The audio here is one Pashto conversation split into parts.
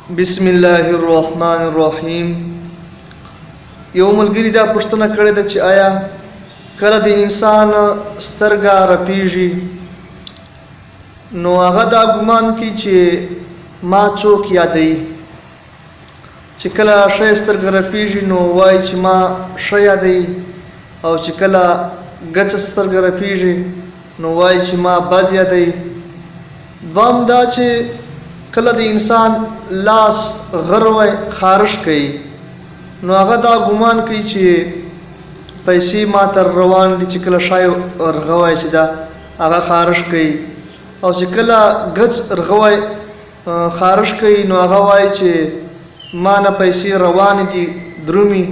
بسم الله الرحمن الرحیم. یو ملګری دا پوښتنه کړې ده چې آیا کله د انسان سترګه رپیږي نو هغه دا ګمان کوي چې ما څوک یادوي، چې کله ښه سترګه رپیږي نو وایي چې ما ښه یادوي، او چې کله ګچه سترګه رپیږي نو وایي چې ما بد یادوي. دوام دا چې کله د انسان لاس غروي خارش کوي نو هغه دا ګمان کوي چې پیسې ما تر روان دي، چې کله شای ورغوي چې دا هغه خارش کوي، او چې کله ګچ رغوي خارش کوي نو هغه وایي چې ما نه پیسې روان دي درومي.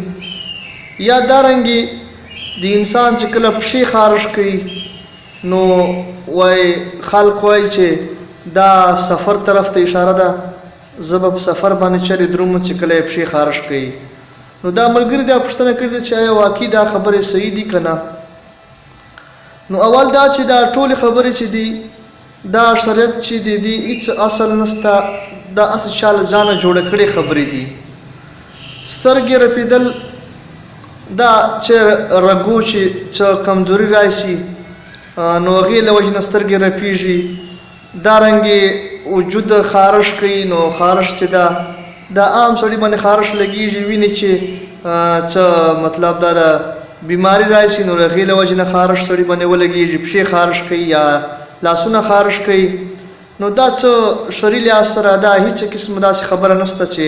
یا دارنګي د انسان چې کله پښې خارش کوي نو وایي خلق وایي چې دا سفر طرف ته اشاره ده، زه به په سفر باندې چرې دروم چې کله یې پښې خارش کوي. نو دا ملګري دا پوښتنه کړې ده چې آیا واقعي دا خبرې صحیح دي که نه؟ نو اول دا چې دا ټولې خبرې چې دي دا شریعت چې دی هیڅ اصل نسته، دا اصل چا له ځانه جوړه کړې خبرې دي. سترګې رپېدل دا چې رګو چې څه کمزوري راشي نو هغې له وجې نه سترګې رپېږي. دارنګې وجود خارش کوي نو خارش چې دا عام سړي باندې خارش لګېږي، ویني چې څه مطلب دا بیماری راشي نو هغې له وجې نه خارش سړي باندې ولګېږي، پښې خارش کوي یا لاسونه خارش کوي. نو دا څه شرعي لحاظ سره دا هیڅ قسم داسې خبره نشته چې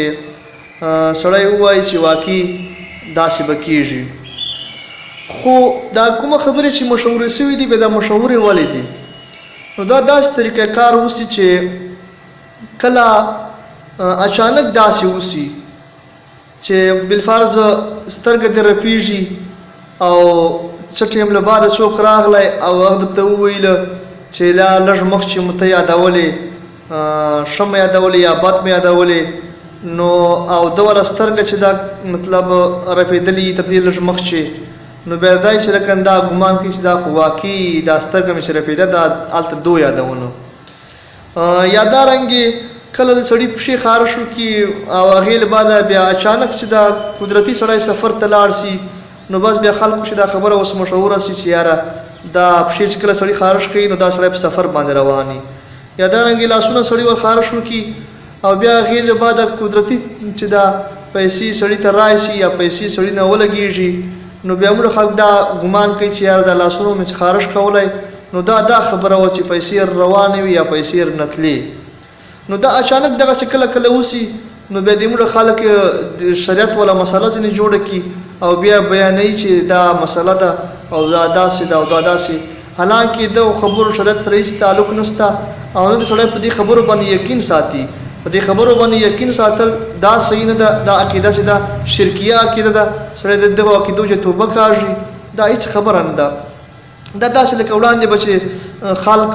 سړی ووایي چې واقعي داسې به کېږي. خو دا کومه خبرې چې مشهورې شوي دي بیا دا مشهورې ولې دي؟ نو دا داسې طریقه کار وسی چې کله اچانک داسې وسی چې بالفرض سترګه دې رپېږي او څه ټیم له بعده څوک راغلی او هغه درته وویله چې لا لږ مخکې مو ته یادولې، ښه مې یادولې یا بد مې یادولې، نو او ده والا سترګه چې دا مطلب رپېدلي تر دې لږ مخکې، نو بیا دا چې لکه دا ګمان کوي چې دا خو واقعي دا سترګه مې چې رپېده دا هلته دو یادونه. یا دارنګې کله د سړي پښې خارش وکړي او هغې له بعده بیا اچانک چې دا قدرتي سړی سفر ته لاړ شي نو بس بیا خلکو چې دا خبره اوس مشهوره شي چې یاره دا پښې چې کله سړي خارش کوي نو دا سړی په سفر باندې روان وي. یا دارنګې لاسونه سړي ور خارش وکړي او بیا هغې له بعده قدرتي چې دا پیسې سړي ته راشي یا پیسې سړي نه ولګېږي نو بیا موږ خلک دا ګمان کوي چې یاره دا لاسونو مې چې خارش کولی نو دا خبره وه چې پیسې روانې وي یا پیسې نتلې. نو دا اچانک دغسې کله کله وسي نو بیا د موږ خلک شریعت والا مسله ځینې جوړه کړي او بیا بیانوي چې دا مسله ده او دا داسې ده او دا داسې، حالانکې د خبرو شریعت سره هېڅ تعلق نشته او نه د سړی په دې خبرو باندې یقین ساتي. په دې خبرو باندې یقین ساتل دا صحیح نه ده، دا عقیده چې ده شرکیه عقیده ده، سړی د دغو عقیدو چې توبه کاږي دا هېڅ خبره نه ده. دا داسې لکه وړاندې به چې خلک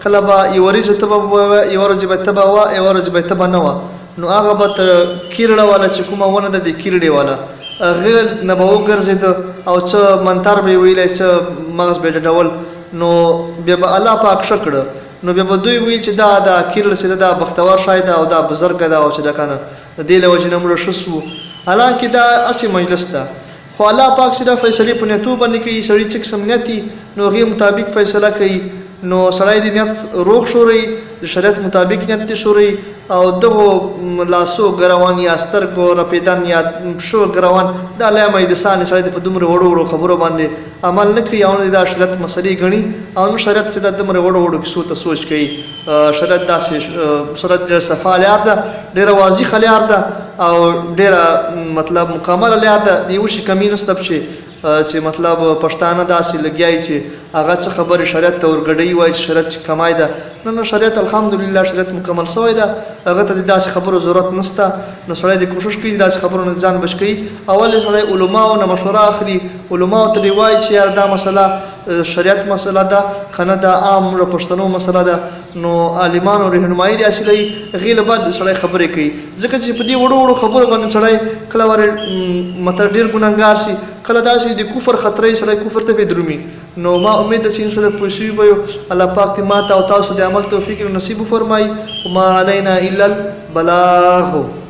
کله به یوه ورځ ته به ووایه، یوه ورځ به ته به وه، یوه ورځ به ته به نه وه، نو هغه به تر کیرړه والا چې کومه ونه ده د کیرړې والا هغې نه به وګرځېده او څه منتر به یې ویلی، څه مغز به یې ډډول، نو بیا به الله پاک ښه کړه نو بیا به دوی ویل چې دا کیرړ چې ده دا بختور شای ده او دا بزرګه ده او چې ده که نه د دې له وجې نه موږ ښه سو، حالانکې دا هسې مجلس ده. خو الله پاک چې دا فیصلې په نیتو باندې کوي، سړي چې قسم نیت وي نو هغې مطابق فیصله کوي. نو سړی د نیت روغ شوروي، د شریعت مطابق نیت دې شوروي او دغو لاسو ګروان یا سترګو رپېدن یا پښو ګروان دا له مجلسان سړی د په دومره وړو وړو خبرو باندې عمل نه کوي او نه دا شریعت مسلې ګڼي او نه شریعت چې دا دومره وړو وړو کیسو ته سوچ کوي. شریعت داسې شریعت ډېره صفا لار ده، ډېره واضحه لار ده او ډېره مطلب مکمله لار ده، د یو شي کمي نشته چې مطلب پښتانه داسې لګیایي چې هغه څه خبرې شریعت ته ورګډوي وایي چې شریعت چې کمای ده. نه شریعت الحمدلله شریعت مکمل شوی ده، هغه ته د داسې خبرو ضرورت نشته. نو سړی د کوشش کوي داسې خبرو نه ځان بچ کوي. اول سړی علماو نه مشوره اخلي، علماو ته دې وایي چې یار دا مسله شریعت مسله ده کنه دا عام پښتنو مسله ده نو عالمانو رهنمایي دي اصلي غیله بعد سړی خبرې کوي ځکه چې په دې وړو وړو خبرو باندې سړی کله ور مطلب ډیر ګناهګار شي کله داسې د کفر خطرې سړی کفر ته بدرومي نو ما امید ده چې ان شاء الله پوښي وي الله پاک دې ماته او تاسو د عمل توفیق نصیب فرمایي وما علينا الا البلاغ